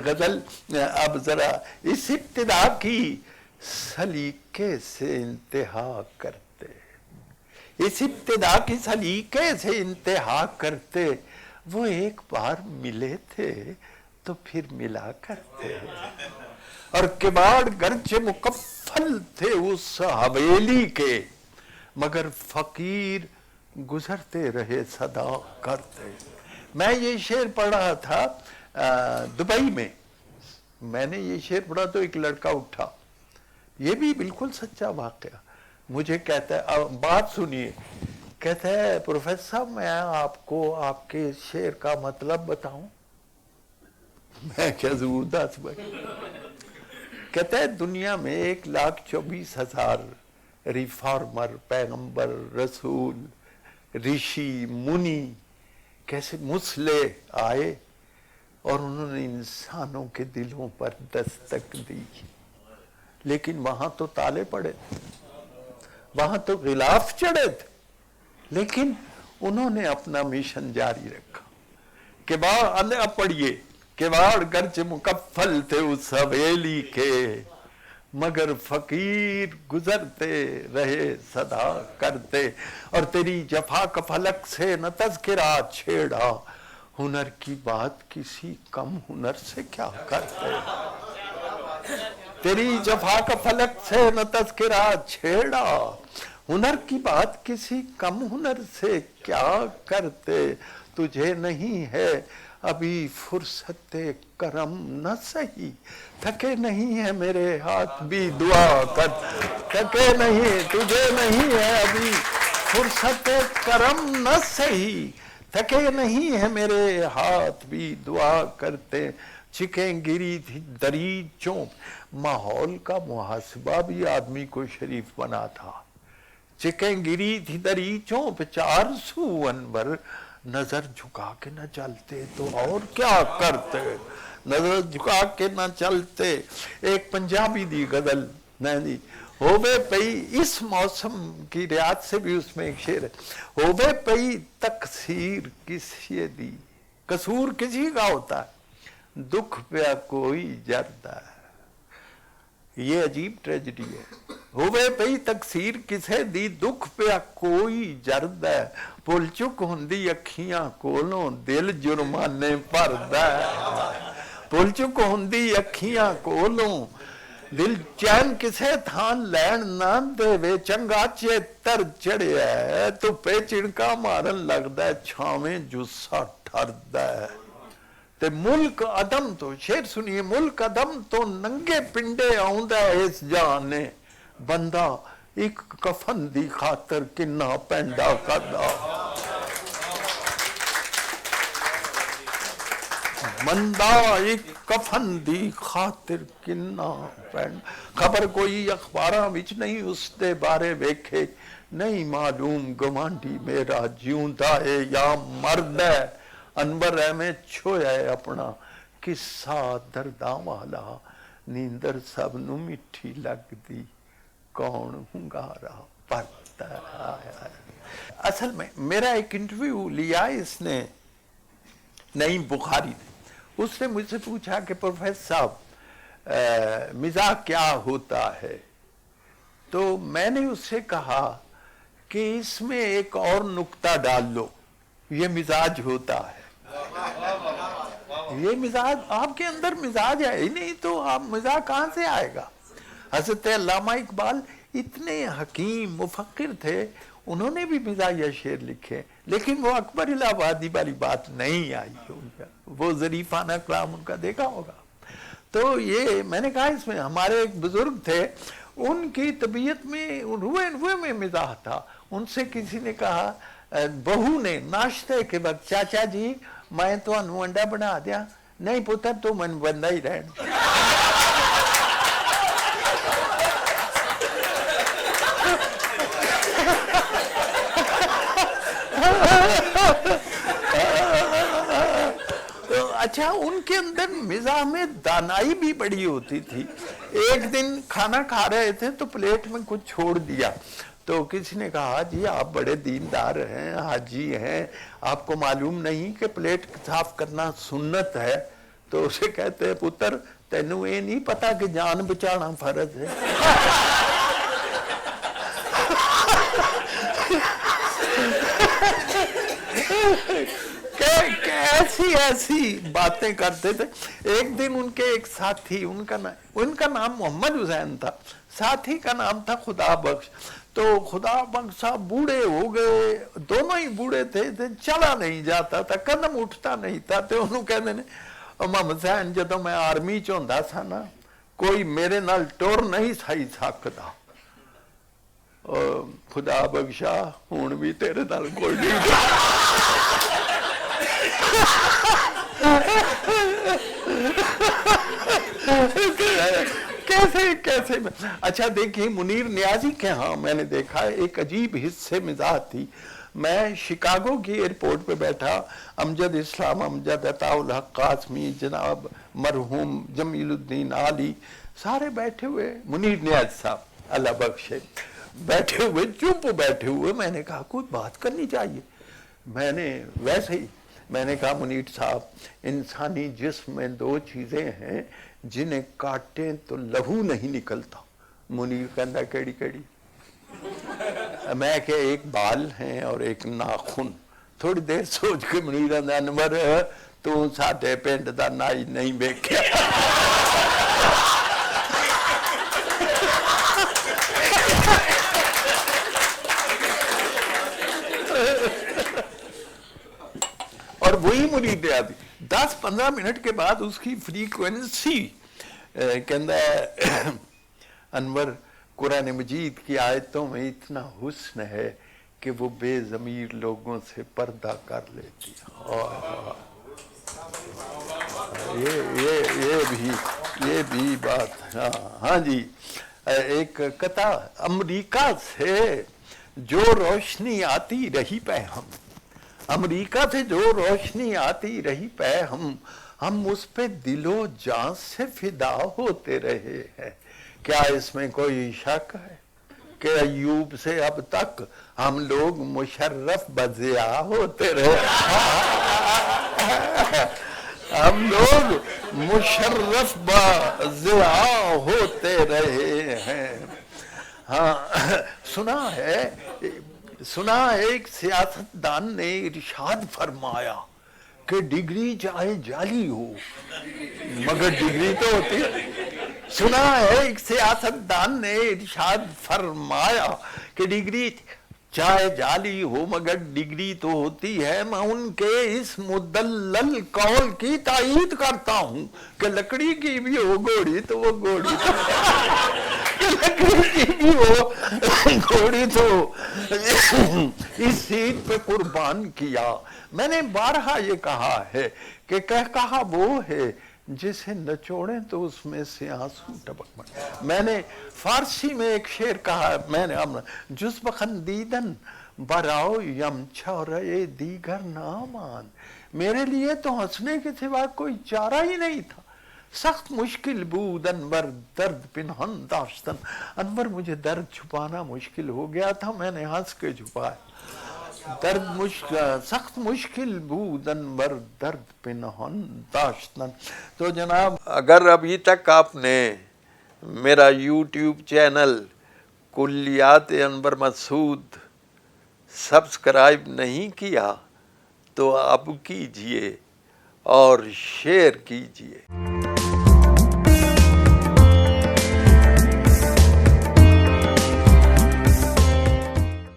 غزل اب ذرا اس ابتدا کی سلیقے سے انتہا کرتے، اس ابتدا کی سلیقے سے انتہا کرتے، وہ ایک بار ملے تھے تو پھر ملا کرتے، اور کباڑ گرچہ مکفل تھے اس حویلی کے، مگر فقیر گزرتے رہے صدا کرتے۔ میں یہ شعر پڑھ رہا تھا دبئی میں نے یہ شعر پڑھا تو ایک لڑکا اٹھا، یہ بھی بالکل سچا واقعہ، مجھے کہتا ہے، بات سنیے، کہتا ہے پروفیسر صاحب میں آپ کو آپ کے شعر کا مطلب بتاؤں؟ میں کیا ضرور دس بھائی۔ کہتا ہے دنیا میں 1,24,000 ریفارمر، پیغمبر، رسول، رشی، منی، کیسے مصلح آئے اور انہوں نے انسانوں کے دلوں پر دستک دی، لیکن وہاں تو تالے پڑے تھے، وہاں تو غلاف چڑھے تھے، لیکن انہوں نے اپنا مشن جاری رکھا۔ کباڑ پڑھیے، کباڑ گرچہ مکفل تھے اس حویلی کے، مگر فقیر گزرتے رہے صدا کرتے، اور تیری جفا کا فلک سے نہ تذکرہ چھیڑا، ہنر کی بات کسی کم ہنر سے کیا کرتے، تیری جفا کا فلک سے نہ تذکرہ چھیڑا، ہنر کی بات کسی کم ہنر سے کیا کرتے، تجھے نہیں ہے ابھی فرصت کرم نہ سہی، تھکے نہیں ہے میرے ہاتھ بھی دعا کر، تھکے نہیں، تجھے نہیں ہے ابھی فرصت کرم نہ سہی، تھکے نہیں ہے میرے ہاتھ بھی دعا کرتے، چکیں گری تھی دریچوں، ماحول کا محاسبہ بھی آدمی کو شریف بنا تھا، چکیں گری تھی دریچوں پہ 400 انور، نظر جھکا کے نہ چلتے تو اور کیا کرتے، نظر جھکا کے نہ چلتے۔ ایک پنجابی دی غزل نہیں ہووے پئی، اس موسم کی ریاض سے بھی اس میں ایک شعر ہے، ہووے پئی تقصیر کسی دی، قصور کسی کا ہوتا ہے، دکھ پہ کوئی جردا ہے، یہ عجیب ٹریجڈی ہے، ہووے پئی تقصیر کسے دی، دکھ پہ کوئی جرد ہے، پل چک ہوندی اکھیاں کولوں، دل جرمانے پردا ہے، پل چک ہوندی اکھیاں کولوں، دل چین کسے تھان لین نہ دے وے، چنگا چیتر چڑھیا ہے، تو پہ چڑکا مارن لگدا ہے، چھاویں جسا ٹھردا ہے، تے ملک عدم تو، شعر سنیے، ملک عدم تو ننگے پنڈے آؤندا ہے اس جانے، بندہ ایک کفن دی خاطر کنا پینڈا کردا، بندہ ایک کفن دی خاطر کنا پینڈا، خبر کوئی اخباراں وچ نہیں اس دے بارے ویکھے، نہیں معلوم گوانڈی میرا جیوندا ہے یا مرد ہے، انور میں چھویا ہے اپنا قصہ درداں والا، نیندر سب نو مٹھی لگ دی، کون ہنگارا پرتا ہے۔ اصل میں میرا ایک انٹرویو لیا اس نے نعیم بخاری نے، اس نے مجھ سے پوچھا کہ پروفیسر صاحب مزاح کیا ہوتا ہے، تو میں نے اس سے کہا کہ اس میں ایک اور نکتہ ڈال لو، یہ مزاج ہوتا ہے، یہ مزاج آپ کے اندر مزاج ہے ہی نہیں تو آپ مزاح کہاں سے آئے گا۔ حضرت علامہ اقبال اتنے حکیم مفکر تھے، انہوں نے بھی مزاحیہ شعر لکھے، لیکن وہ اکبر الہ آبادی والی بات نہیں آئی ہوگا، وہ ظریفانہ کلام ان کا دیکھا ہوگا۔ تو یہ میں نے کہا اس میں ہمارے ایک بزرگ تھے، ان کی طبیعت میں روئے میں مزاح تھا، ان سے کسی نے کہا، بہو نے ناشتے کے وقت، چاچا جی میں تو انو انڈا بنا دیا، نہیں پتر تو من بندہ ہی رہن۔ اچھا ان کے اندر مزاح میں دانائی بھی بڑی ہوتی تھی۔ ایک دن کھانا کھا رہے تھے تو پلیٹ میں کچھ چھوڑ دیا، تو کسی نے کہا جی آپ بڑے دیندار ہیں، حاجی ہیں، آپ کو معلوم نہیں کہ پلیٹ صاف کرنا سنت ہے؟ تو اسے کہتے ہیں پتر تینوں یہ نہیں پتا کہ جان بچانا فرض ہے. ایسی باتیں کرتے تھے. ایک دن ان کے ایک ساتھی، ان کا نام محمد حسین تھا، ساتھی کا نام تھا خدا بخش. تو خدا بخش صاحب بوڑھے ہو گئے، دونوں ہی بوڑھے تھے، چلا نہیں جاتا تھا، قدم اٹھتا نہیں تھا. تو انہوں کہنے نے محمد حسین جدوں میں آرمی چ ہوندا سا نا کوئی میرے نال ٹر نہیں سی سکدا. خدا بخشا ہن بھی تیرے نال کوئی نہیں. کیسے اچھا دیکھیں منیر نیازی کے ہاں میں نے دیکھا ایک عجیب حصے مزاح تھی. میں شکاگو کی ایئرپورٹ پہ بیٹھا، امجد اسلام، امجد عطاء الحق قاسمی، جناب مرحوم جمیل الدین عالی سارے بیٹھے ہوئے، منیر نیاز صاحب اللہ بخشے بیٹھے ہوئے، چپ بیٹھے ہوئے. میں نے کہا کوئی بات کرنی چاہیے. میں نے ویسے ہی میں نے کہا منیر صاحب انسانی جسم میں دو چیزیں ہیں جنہیں کاٹیں تو لہو نہیں نکلتا. منیر کہندا کیڑی کیڑی؟ میں کہ ایک بال ہیں اور ایک ناخن. تھوڑی دیر سوچ کے منیر کہندا انور تو ساڈے پنڈ دا نائی نہیں ویکھیا. اور وہی منیر نیازی 10-15 منٹ کے بعد اس کی فریکوینسی کہندا ہے انور قرآن مجید کی آیتوں میں اتنا حسن ہے کہ وہ بے ضمیر لوگوں سے پردہ کر لیتی ہے. یہ بھی بات. ہاں جی. ایک قطع امریکہ سے جو روشنی آتی رہی پہ امریکہ سے جو روشنی آتی رہی پہ ہم اس پہ دل و جان سے فدا ہوتے رہے ہیں. کیا اس میں کوئی شک ہے کہ ایوب سے اب تک ہم لوگ مشرف بضیاء ہوتے رہے؟ ہم لوگ مشرف بضیاء ہوتے رہے ہیں. ہاں سنا ہے ایک سیاستدان نے ارشاد فرمایا کہ ڈگری چاہے جعلی ہو مگر ڈگری تو ہوتی ہے. سنا ہے ایک سیاستدان نے ارشاد فرمایا کہ ڈگری چاہے جعلی ہو مگر ڈگری تو ہوتی ہے. میں ان کے اس مدلل قول کی تائید کرتا ہوں کہ لکڑی کی بھی ہو گھوڑی تو وہ گھوڑی تو لکڑی کی بھی ہو گھوڑی تو اس سیٹ پہ قربان کیا. میں نے بارہا یہ کہا ہے کہ کہا وہ ہے جسے نچوڑیں تو اس میں سے آنسو ٹپک پڑے. میں نے فارسی میں ایک شعر کہا، میں نے جز بخندیدن براؤ یم چھورے دیگر نامان. میرے لیے تو ہنسنے کے سوا کوئی چارہ ہی نہیں تھا. سخت مشکل بود انور درد پنہن داشتن. انور مجھے درد چھپانا مشکل ہو گیا تھا، میں نے ہنس کے چھپایا. سخت مشکل بود انور درد پنہن داشتن. تو جناب اگر ابھی تک آپ نے میرا یوٹیوب چینل کلیات انور مسعود سبسکرائب نہیں کیا تو اب کیجئے اور شیئر کیجئے.